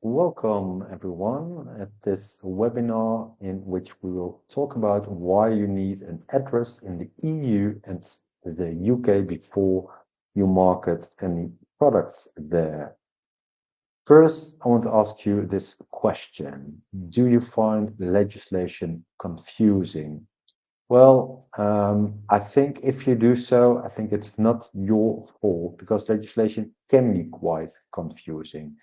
Welcome everyone at this webinar in which we will talk about why you need an address in the EU and the UK before you market any products there. First, I want to ask you this question. Do you find legislation confusing? Well, I think if you do so, I think it's not your fault because legislation can be quite confusing.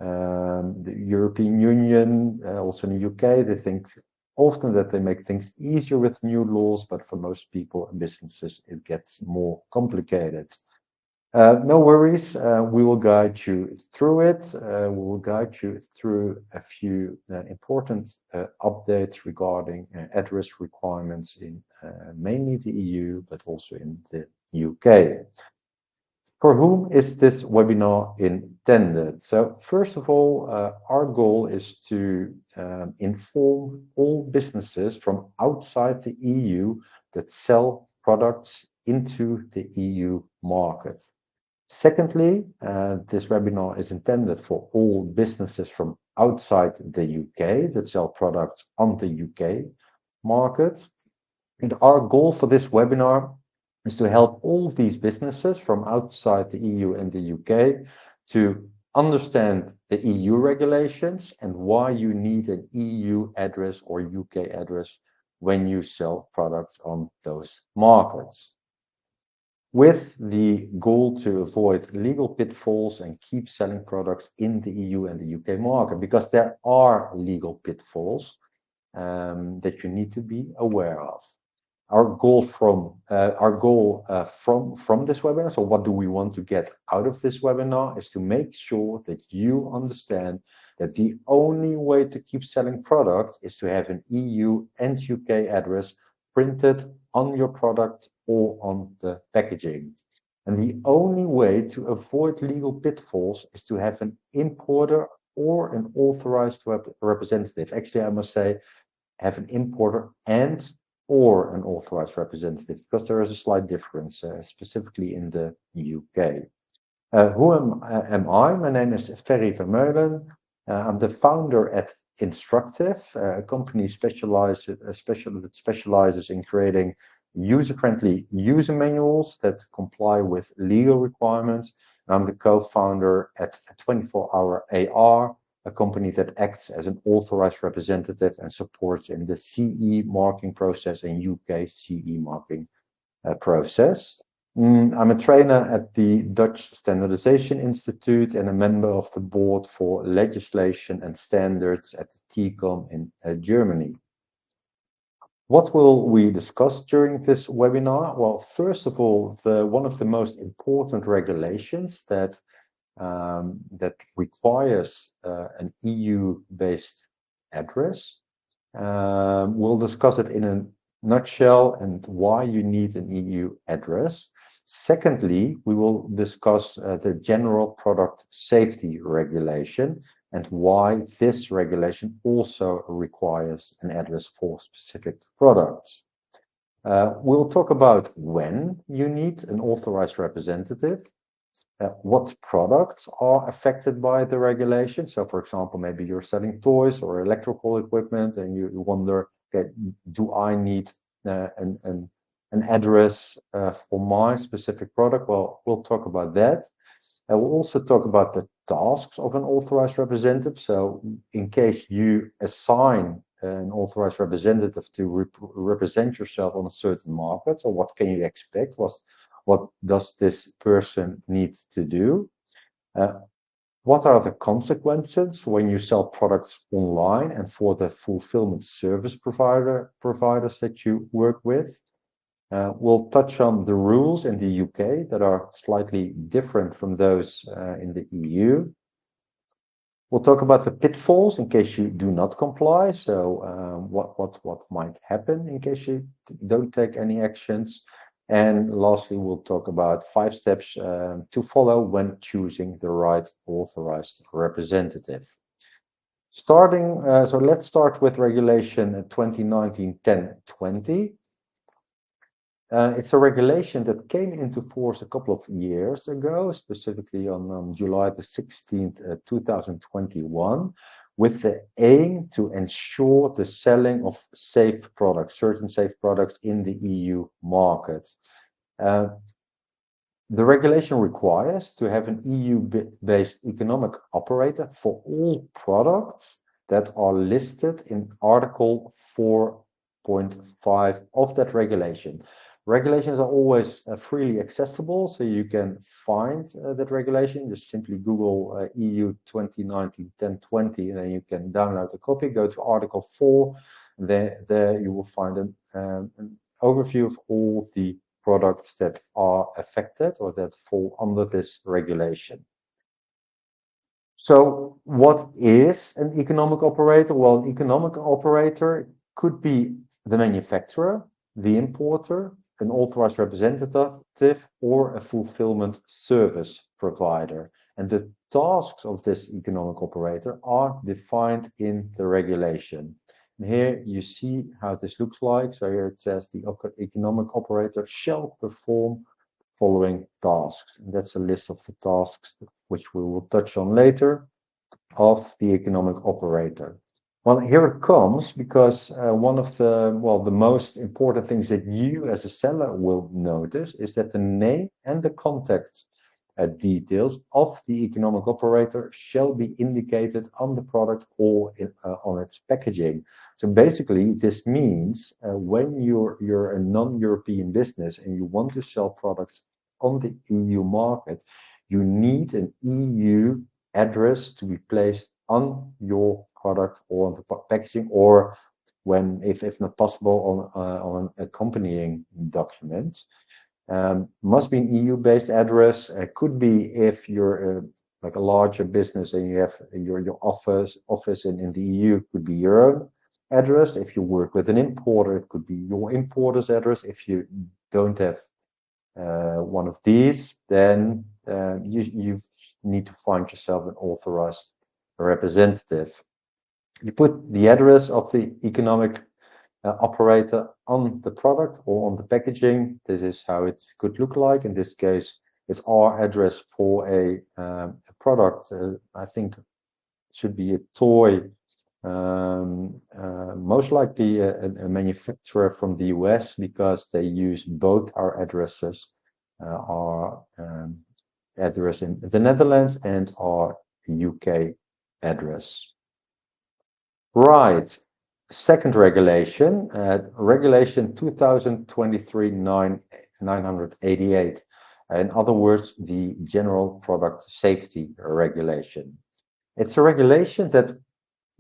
The European Union, also in the UK, they think often that they make things easier with new laws, but for most people and businesses, it gets more complicated. No worries, we will guide you through it. We will guide you through a few important updates regarding address requirements in mainly the EU, but also in the UK. For whom is this webinar intended? So first of all, our goal is to inform all businesses from outside the EU that sell products into the EU market. Secondly, this webinar is intended for all businesses from outside the UK that sell products on the UK market. And our goal for this webinar is to help all these businesses from outside the EU and the UK to understand the EU regulations and why you need an EU address or UK address when you sell products on those markets, with the goal to avoid legal pitfalls and keep selling products in the EU and the UK market, because there are legal pitfalls that you need to be aware of. Our goal from this webinar, so what do we want to get out of this webinar, is to make sure that you understand that the only way to keep selling products is to have an EU and UK address printed on your product or on the packaging. And the only way to avoid legal pitfalls is to have an importer or an authorized representative. Actually, I must say, have an importer and or an authorized representative, because there is a slight difference, specifically in the UK. Who am I? My name is Ferry Vermeulen. I'm the founder at INSTRKTIV, a company that specializes in creating user-friendly user manuals that comply with legal requirements. I'm the co-founder at 24-Hour AR, a company that acts as an authorized representative and supports in the CE marking process and UK CE marking process. I'm a trainer at the Dutch Standardisation Institute and a member of the board for legislation and standards at the TCOM in Germany. What will we discuss during this webinar? Well, first of all, one of the most important regulations that requires an EU-based address. We'll discuss it in a nutshell and why you need an EU address. Secondly, we will discuss the general product safety regulation and why this regulation also requires an address for specific products. We'll talk about when you need an authorized representative, what products are affected by the regulation. So, for example, maybe you're selling toys or electrical equipment and you wonder, okay, do I need an address for my specific product? Well, we'll talk about that. We'll also talk about the tasks of an authorized representative. So in case you assign an authorized representative to represent yourself on a certain market, so what can you expect? What does this person need to do? What are the consequences when you sell products online and for the fulfillment service providers that you work with? We'll touch on the rules in the UK that are slightly different from those in the EU. We'll talk about the pitfalls in case you do not comply. So what might happen in case you don't take any actions. And lastly, we'll talk about 5 steps to follow when choosing the right authorized representative. So let's start with Regulation 2019-1020. It's a regulation that came into force a couple of years ago, specifically on July the 16th, 2021, with the aim to ensure the selling of safe products, certain safe products in the EU market. The regulation requires to have an EU-based economic operator for all products that are listed in Article 4.5 of that regulation. Regulations are always freely accessible, so you can find that regulation. Just simply Google EU 2019-1020, and then you can download a copy. Go to Article 4. There you will find an overview of all the products that are affected or that fall under this regulation. So what is an economic operator? Well, an economic operator could be the manufacturer, the importer, an authorized representative, or a fulfillment service provider. And the tasks of this economic operator are defined in the regulation. And here you see how this looks like. So here it says the economic operator shall perform following tasks. And that's a list of the tasks which we will touch on later of the economic operator. Well, here it comes, because one of the most important things that you as a seller will notice is that the name and the contact details of the economic operator shall be indicated on the product or on its packaging. So basically, this means when you're a non-European business and you want to sell products on the EU market, you need an EU address to be placed on your product or on the packaging, or when, if not possible, on an accompanying document. Must be an EU-based address. It could be if you're like a larger business and you have your office in the EU, could be your own address. If you work with an importer, it could be your importer's address. If you don't have one of these, then you need to find yourself an authorized representative. You put the address of the economic operator on the product or on the packaging. This is how it could look like. In this case, it's our address for a product. I think it should be a toy, most likely a manufacturer from the US, because they use both our addresses, our address in the Netherlands and our UK address. Right. Second regulation, Regulation 2023/988. In other words, the General Product Safety Regulation. It's a regulation that,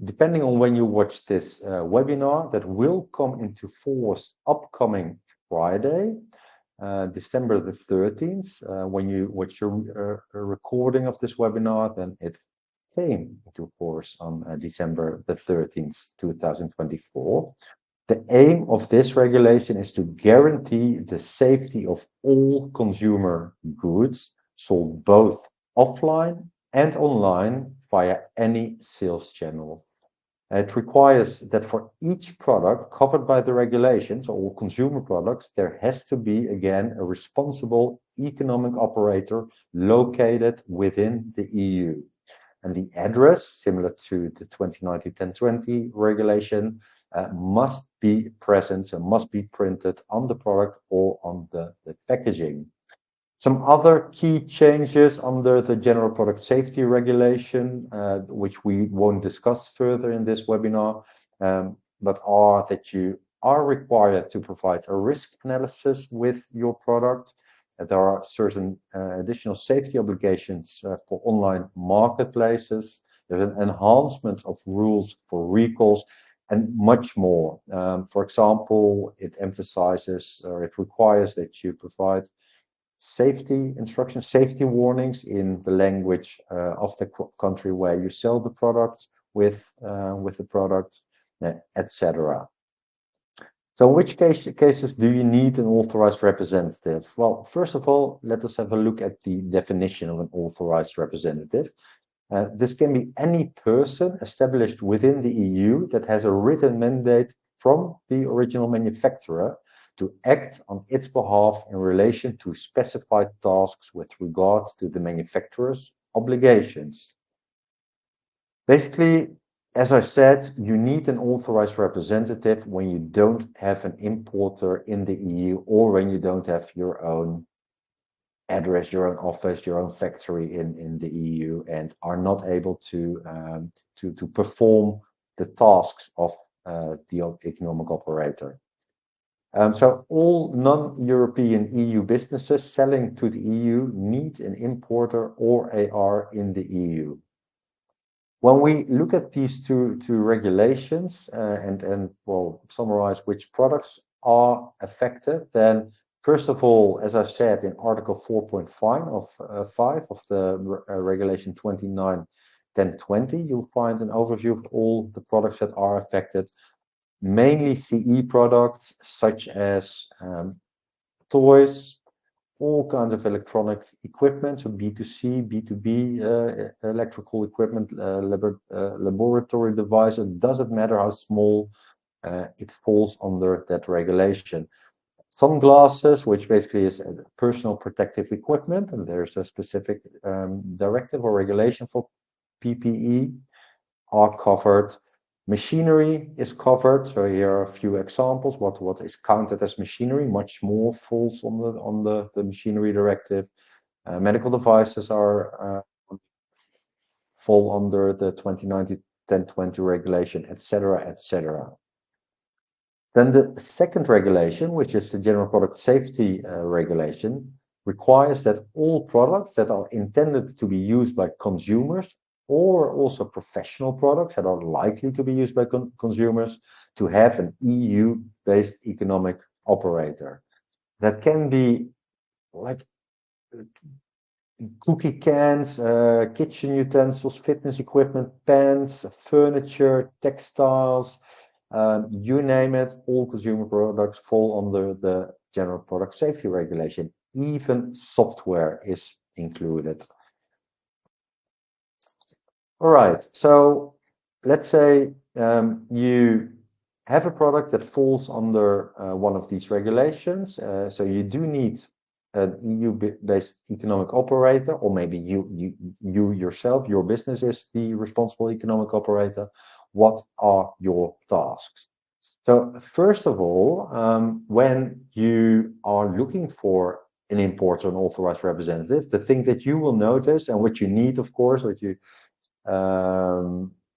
depending on when you watch this webinar, that will come into force upcoming Friday, December the 13th. When you watch your recording of this webinar, then it came into force on December the 13th, 2024. The aim of this regulation is to guarantee the safety of all consumer goods sold both offline and online via any sales channel. It requires that for each product covered by the regulations, all consumer products, there has to be, again, a responsible economic operator located within the EU. And the address, similar to the 2019-1020 regulation, must be present and must be printed on the product or on the packaging. Some other key changes under the General Product Safety Regulation, which we won't discuss further in this webinar, but are that you are required to provide a risk analysis with your product. There are certain additional safety obligations for online marketplaces. There's an enhancement of rules for recalls and much more. For example, it emphasizes, or it requires, that you provide safety instructions, safety warnings in the language of the country where you sell the product with the product, etc. So in which cases do you need an authorized representative? Well, first of all, let us have a look at the definition of an authorized representative. This can be any person established within the EU that has a written mandate from the original manufacturer to act on its behalf in relation to specified tasks with regard to the manufacturer's obligations. Basically, as I said, you need an authorized representative when you don't have an importer in the EU or when you don't have your own address, your own office, your own factory in the EU and are not able to perform the tasks of the economic operator. So all non-European EU businesses selling to the EU need an importer or AR in the EU. When we look at these two regulations and well summarize which products are affected, then first of all, as I said in Article 4.5 of the Regulation 29/1020, you'll find an overview of all the products that are affected. Mainly CE products such as toys, all kinds of electronic equipment, so B2C, B2B, electrical equipment, laboratory devices, doesn't matter how small, it falls under that regulation. Sunglasses, which basically is personal protective equipment, and there's a specific directive or regulation for PPE, are covered. Machinery is covered, so here are a few examples. What is counted as machinery? Much more falls on the machinery directive. Medical devices are fall under the 2019/1020 regulation, etc., etc. Then the second regulation, which is the General Product Safety Regulation, requires that all products that are intended to be used by consumers or also professional products that are likely to be used by consumers to have an EU-based economic operator. That can be like cookie cans, kitchen utensils, fitness equipment, pens, furniture, textiles, you name it, all consumer products fall under the General Product Safety Regulation. Even software is included. All right, so let's say you have a product that falls under one of these regulations. So you do need an EU-based economic operator, or maybe you yourself, your business is the responsible economic operator. What are your tasks? So first of all, when you are looking for an importer, an authorized representative, the thing that you will notice and what you need, of course, what you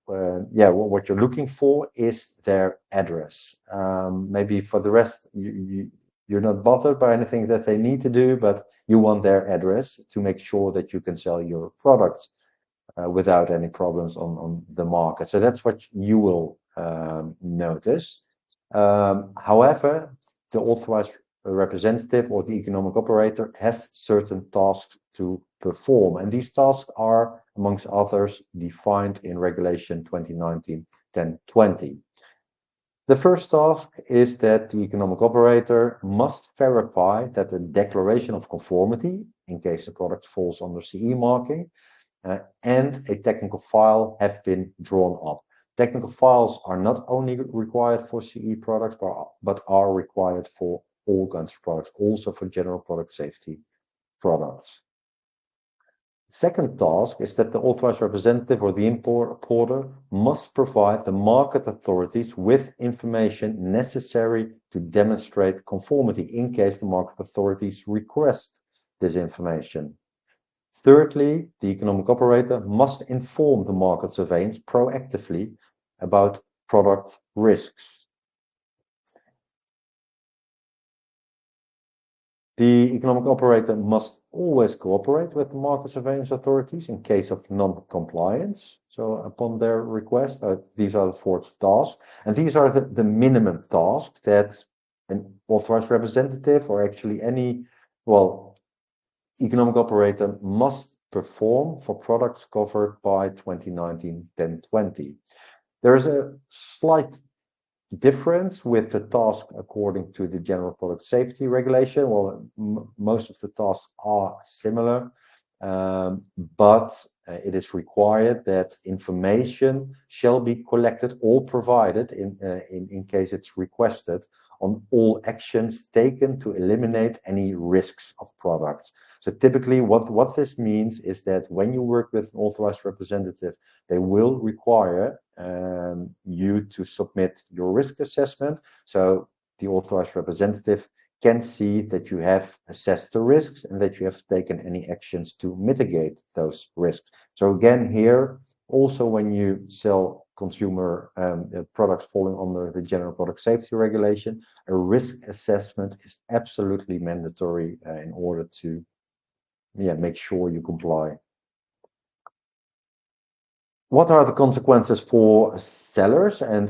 what you're looking for is their address. Maybe for the rest, you're not bothered by anything that they need to do, but you want their address to make sure that you can sell your products without any problems on the market. So that's what you will notice. However, the authorized representative or the economic operator has certain tasks to perform, and these tasks are, amongst others, defined in Regulation 2019/1020. The first task is that the economic operator must verify that the declaration of conformity, in case the product falls under CE marking, and a technical file have been drawn up. Technical files are not only required for CE products, but are required for all kinds of products, also for general product safety products. Second task is that the authorized representative or the importer must provide the market authorities with information necessary to demonstrate conformity in case the market authorities request this information. Thirdly, the economic operator must inform the market surveillance proactively about product risks. The economic operator must always cooperate with the market surveillance authorities in case of non-compliance. So upon their request, these are the four tasks. And these are the minimum tasks that an authorized representative or actually any, economic operator must perform for products covered by 2019/1020. There is a slight difference with the task according to the General Product Safety Regulation. Well, most of the tasks are similar, but it is required that information shall be collected or provided in case it's requested on all actions taken to eliminate any risks of products. So typically what this means is that when you work with an authorized representative, they will require you to submit your risk assessment. So the authorized representative can see that you have assessed the risks and that you have taken any actions to mitigate those risks. So again, here, also when you sell consumer products falling under the General Product Safety Regulation, a risk assessment is absolutely mandatory in order to make sure you comply. What are the consequences for sellers and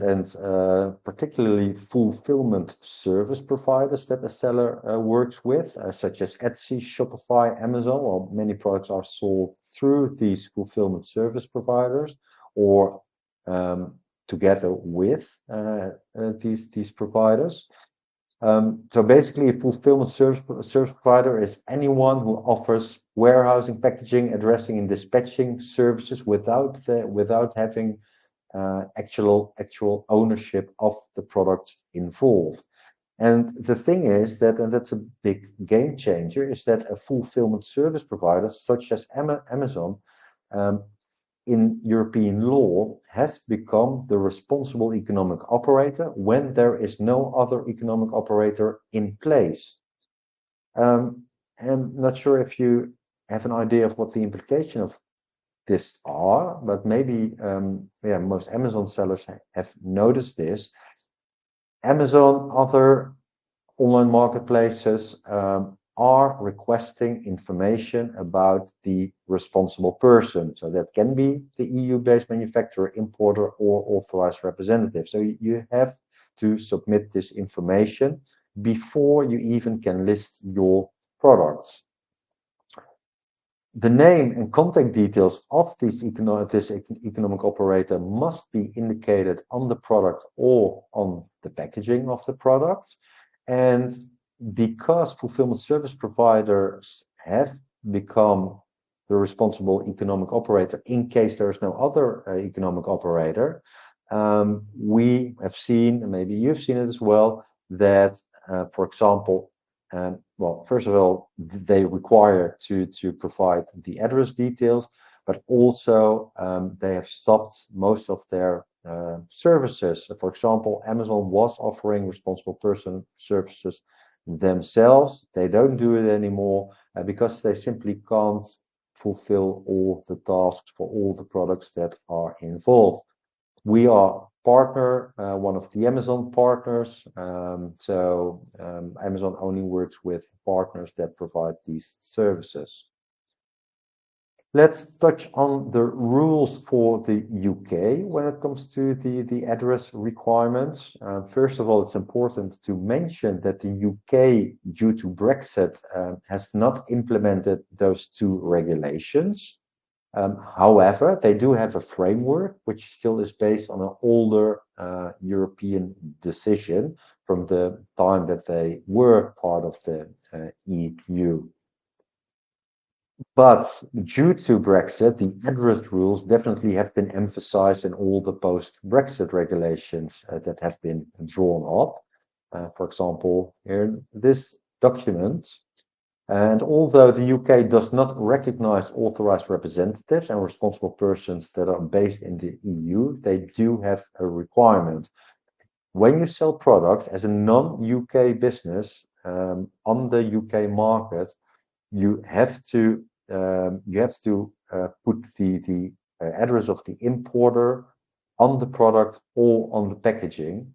particularly fulfillment service providers that a seller works with, such as Etsy, Shopify, Amazon? Well, many products are sold through these fulfillment service providers or together with these providers. So basically, a fulfillment service provider is anyone who offers warehousing, packaging, addressing, and dispatching services without having actual ownership of the product involved. And the thing is that, and that's a big game changer, is that a fulfillment service provider such as Amazon in European law has become the responsible economic operator when there is no other economic operator in place. I'm not sure if you have an idea of what the implication of this are, but maybe most Amazon sellers have noticed this. Amazon, other online marketplaces are requesting information about the responsible person. So that can be the EU-based manufacturer, importer, or authorized representative. So you have to submit this information before you even can list your products. The name and contact details of this economic operator must be indicated on the product or on the packaging of the product. And because fulfillment service providers have become the responsible economic operator in case there is no other economic operator, we have seen, and maybe you've seen it as well, that, for example, well, first of all, they require to provide the address details, but also they have stopped most of their services. For example, Amazon was offering responsible person services themselves. They don't do it anymore because they simply can't fulfill all the tasks for all the products that are involved. We are partner, one of the Amazon partners. Amazon only works with partners that provide these services. Let's touch on the rules for the UK when it comes to the address requirements. First of all, it's important to mention that the UK, due to Brexit, has not implemented those two regulations. However, they do have a framework which still is based on an older European decision from the time that they were part of the EU. But due to Brexit, the address rules definitely have been emphasized in all the post-Brexit regulations that have been drawn up. For example, in this document. And although the UK does not recognize authorized representatives and responsible persons that are based in the EU, they do have a requirement. When you sell products as a non-UK business on the UK market, you have to put the address of the importer on the product or on the packaging.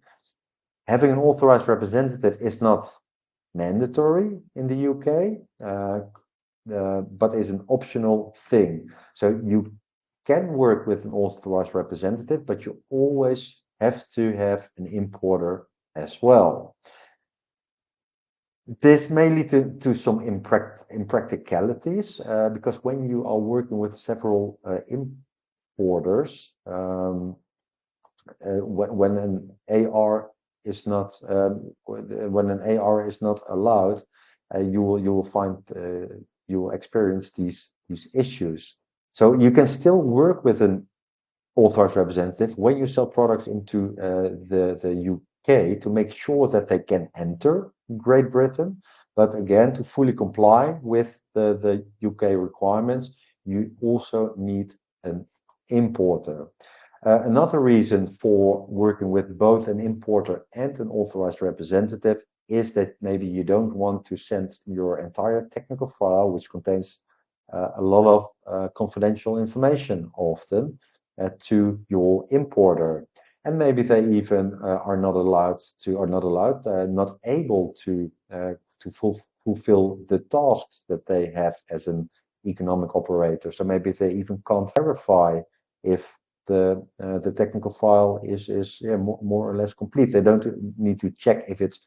Having an authorized representative is not mandatory in the UK, but is an optional thing. So you can work with an authorized representative, but you always have to have an importer as well. This may lead to some impracticalities because when you are working with several importers, when an AR is not allowed, you will experience these issues. So you can still work with an authorized representative when you sell products into the UK to make sure that they can enter Great Britain. But again, to fully comply with the UK requirements, you also need an importer. Another reason for working with both an importer and an authorized representative is that maybe you don't want to send your entire technical file, which contains a lot of confidential information often, to your importer. And maybe they even are not able to fulfill the tasks that they have as an economic operator. So maybe they even can't verify if the technical file is more or less complete. They don't need to check if it's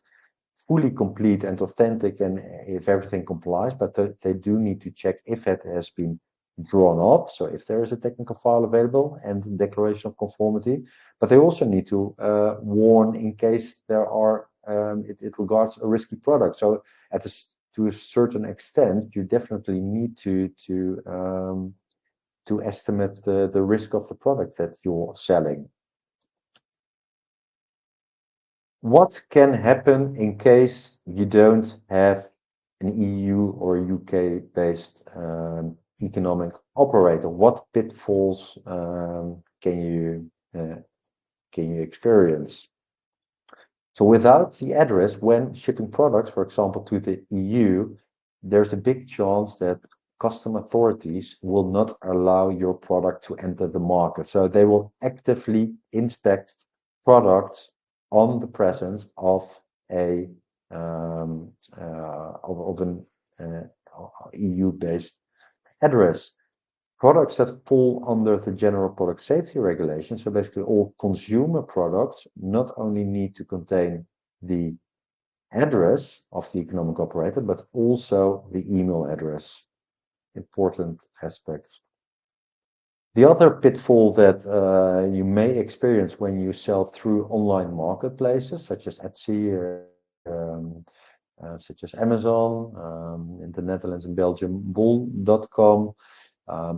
fully complete and authentic and if everything complies, but they do need to check if it has been drawn up. So if there is a technical file available and declaration of conformity, but they also need to warn in case there are it regards a risky product. So to a certain extent, you definitely need to estimate the risk of the product that you're selling. What can happen in case you don't have an EU or UK based economic operator? What pitfalls can you experience? So without the address, when shipping products, for example, to the EU, there's a big chance that custom authorities will not allow your product to enter the market. So they will actively inspect products on the presence of an EU-based address. Products that fall under the general product safety regulation, so basically all consumer products, not only need to contain the address of the economic operator, but also the email address. Important aspects. The other pitfall that you may experience when you sell through online marketplaces, such as Etsy, such as Amazon, in the Netherlands and Belgium, bol.com,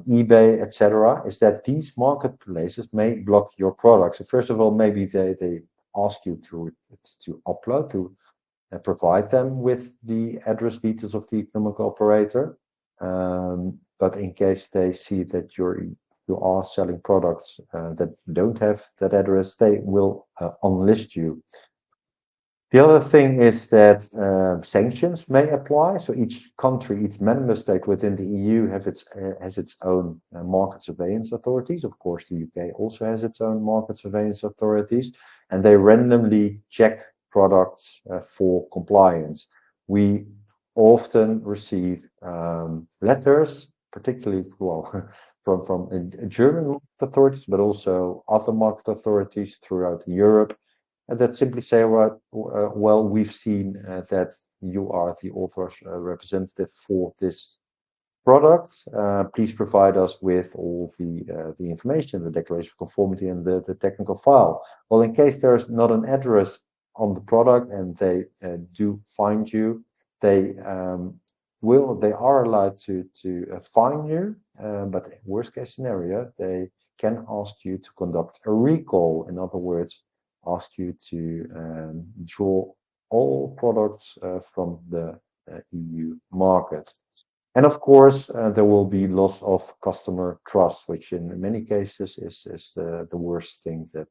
eBay, etc., is that these marketplaces may block your products. So first of all, maybe they ask you to upload, to provide them with the address details of the economic operator. But in case they see that you are selling products that don't have that address, they will unlist you. The other thing is that sanctions may apply. So each country, each member state within the EU has its own market surveillance authorities. Of course, the UK also has its own market surveillance authorities, and they randomly check products for compliance. We often receive letters, particularly from German authorities, but also other market authorities throughout Europe, that simply say, well, we've seen that you are the authorized representative for this product. Please provide us with all the information, the declaration of conformity, and the technical file. Well, in case there's not an address on the product and they do find you, they are allowed to fine you, but worst case scenario, they can ask you to conduct a recall. In other words, ask you to draw all products from the EU market. And of course, there will be loss of customer trust, which in many cases is the worst thing that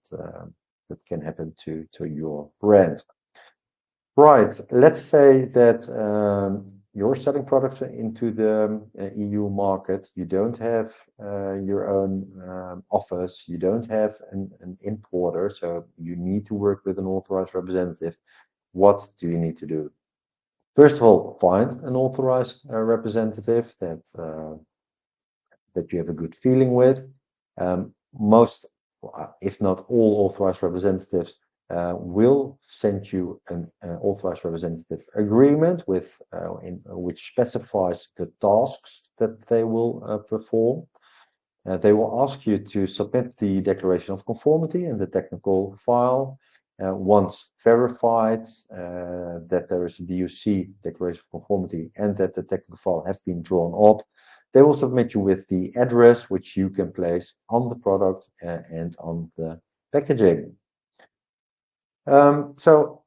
can happen to your brand. Right. Let's say that you're selling products into the EU market. You don't have your own office. You don't have an importer. So you need to work with an authorized representative. What do you need to do? First of all, find an authorized representative that you have a good feeling with. Most, if not all, authorized representatives will send you an authorized representative agreement which specifies the tasks that they will perform. They will ask you to submit the declaration of conformity and the technical file. Once verified that there is a DOC, declaration of conformity, and that the technical file has been drawn up, they will submit you with the address which you can place on the product and on the packaging. So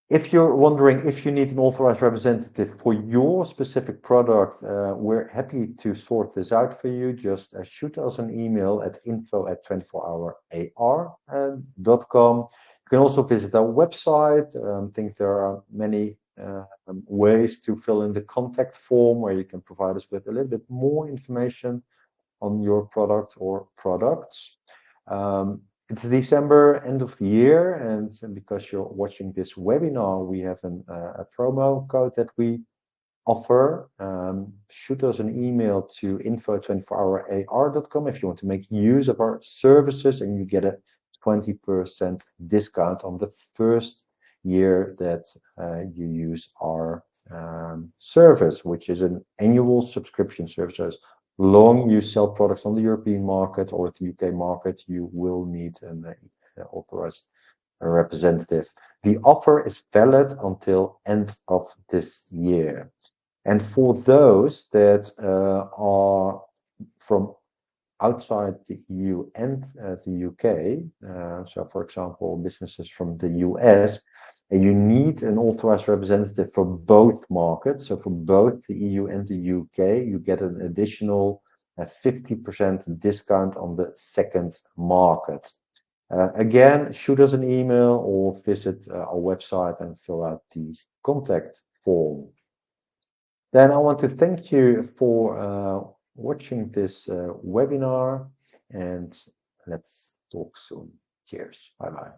if you're wondering if you need an authorized representative for your specific product, we're happy to sort this out for you. Just shoot us an email at info@24hourar.com. You can also visit our website. I think there are many ways to fill in the contact form where you can provide us with a little bit more information on your product or products. It's December, end of the year, and because you're watching this webinar, we have a promo code that we offer. Shoot us an email to info@24hourar.com if you want to make use of our services, and you get a 20% discount on the first year that you use our service, which is an annual subscription service. So as long you sell products on the European market or the UK market, you will need an authorized representative. The offer is valid until end of this year. And for those that are from outside the EU and the UK, so for example, businesses from the US, and you need an authorized representative for both markets. So for both the EU and the UK, you get an additional 50% discount on the second market. Again, shoot us an email or visit our website and fill out the contact form. Then I want to thank you for watching this webinar, and let's talk soon. Cheers. Bye bye.